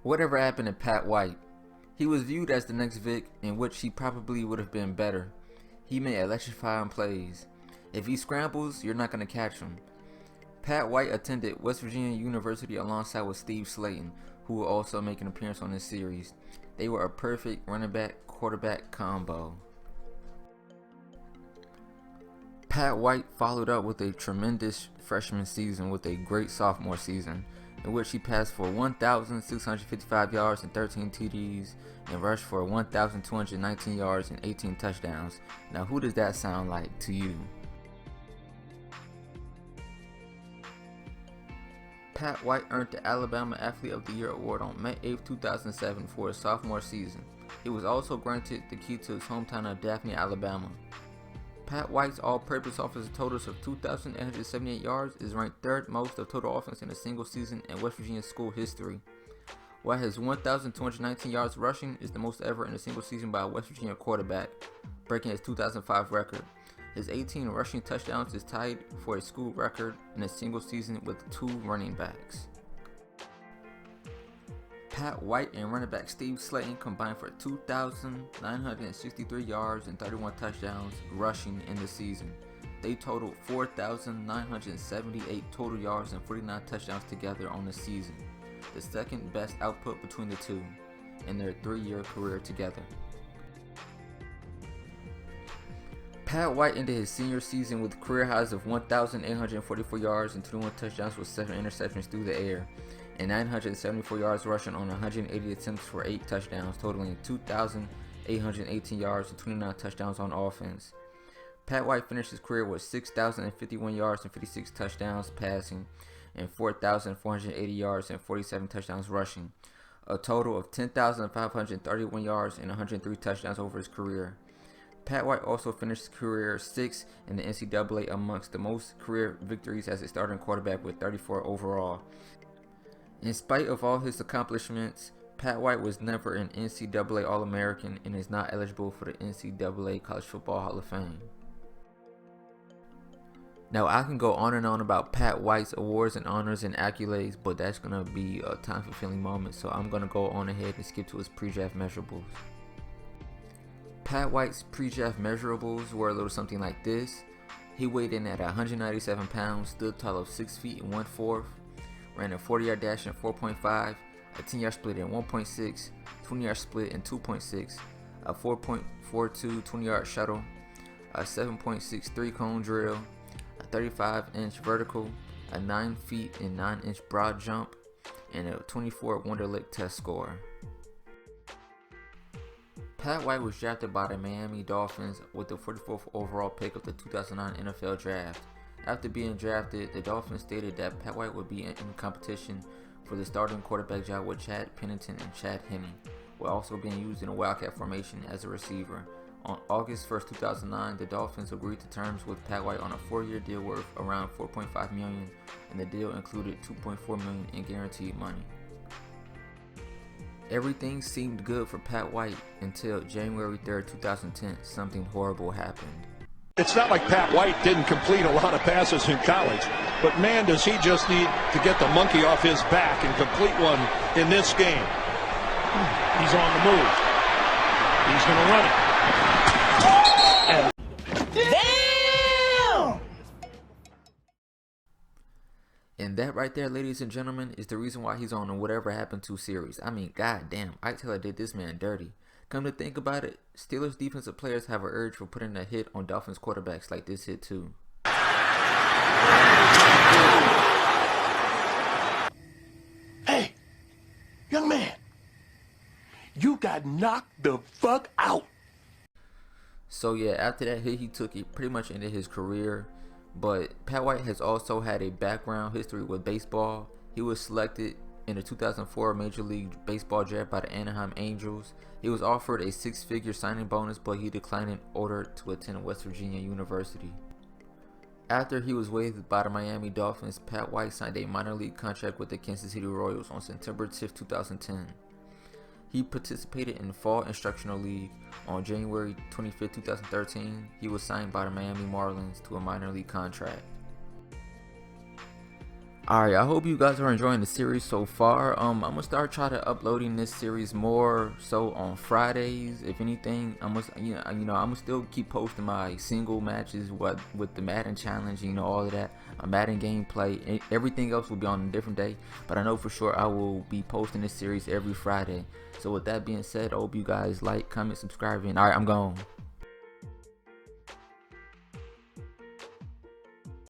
Whatever happened to Pat White? He was viewed as the next Vic, in which he probably would have been better. He made electrifying plays. If he scrambles, you're not going to catch him. Pat White attended West Virginia University alongside with Steve Slayton, who will also make an appearance on this series. They were a perfect running back quarterback combo. Pat White followed up with a tremendous freshman season with a great sophomore season, in which he passed for 1,655 yards and 13 TDs and rushed for 1,219 yards and 18 touchdowns. Now, who does that sound like to you? Pat White earned the Alabama Athlete of the Year award on May 8, 2007 for his sophomore season. He was also granted the key to his hometown of Daphne, Alabama. Pat White's all-purpose offensive totals of 2,878 yards is ranked third most of total offense in a single season in West Virginia school history, while his 1,219 yards rushing is the most ever in a single season by a West Virginia quarterback, breaking his 2005 record. His 18 rushing touchdowns is tied for a school record in a single season with 2 running backs. Pat White and running back Steve Slayton combined for 2,963 yards and 31 touchdowns rushing in the season. They totaled 4,978 total yards and 49 touchdowns together on the season, the second best output between the two in their 3-year career together. Pat White ended his senior season with career highs of 1,844 yards and 21 touchdowns with 7 interceptions through the air, and 974 yards rushing on 180 attempts for 8 touchdowns, totaling 2,818 yards and 29 touchdowns on offense. Pat White finished his career with 6,051 yards and 56 touchdowns passing, and 4,480 yards and 47 touchdowns rushing, a total of 10,531 yards and 103 touchdowns over his career. Pat White also finished his career 6th in the NCAA amongst the most career victories as a starting quarterback with 34 overall. In spite of all his accomplishments, Pat White was never an NCAA All-American and is not eligible for the NCAA College Football Hall of Fame. Now, I can go on and on about Pat White's awards and honors and accolades, but that's going to be a time-fulfilling moment, so I'm going to go on ahead and skip to his pre-draft measurables. Pat White's pre-draft measurables were a little something like this. He weighed in at 197 pounds, stood tall of 6 feet and 1/4, ran a 40-yard dash in 4.5, a 10-yard split in 1.6, 20-yard split in 2.6, a 4.42 20-yard shuttle, a 7.63 cone drill, a 35-inch vertical, a 9 feet and 9-inch broad jump, and a 24 Wonderlic test score. Pat White was drafted by the Miami Dolphins with the 44th overall pick of the 2009 NFL Draft. After being drafted, the Dolphins stated that Pat White would be in competition for the starting quarterback job with Chad Pennington and Chad Henne, while also being used in a wildcat formation as a receiver. On August 1st, 2009, the Dolphins agreed to terms with Pat White on a 4-year deal worth around $4.5 million, and the deal included $2.4 million in guaranteed money. Everything seemed good for Pat White until January 3rd, 2010, something horrible happened. It's not like Pat White didn't complete a lot of passes in college, but man, does he just need to get the monkey off his back and complete one in this game. He's on the move. He's going to run it. Damn! And that right there, ladies and gentlemen, is the reason why he's on the Whatever Happened To series. I mean, goddamn, Ike Taylor did this man dirty. Come to think about it, Steelers defensive players have an urge for putting a hit on Dolphins quarterbacks like this hit too. Hey, young man, you got knocked the fuck out. So yeah, after that hit he took, it pretty much ended his career. But Pat White has also had a background history with baseball. He was selected in the 2004 Major League Baseball draft by the Anaheim Angels. He was offered a 6-figure signing bonus, but he declined in order to attend West Virginia University. After he was waived by the Miami Dolphins, Pat White signed a minor league contract with the Kansas City Royals on September 5, 2010. He participated in the Fall Instructional League. On January 25, 2013, he was signed by the Miami Marlins to a minor league contract. Alright, I hope you guys are enjoying the series so far. I'm gonna start trying to uploading this series more so on Fridays. If anything, I'm gonna still keep posting my single matches, what with the Madden challenge, all of that, Madden gameplay. Everything else will be on a different day, but I know for sure I will be posting this series every Friday. So with that being said, I hope you guys like, comment, subscribe, and alright, I'm gone.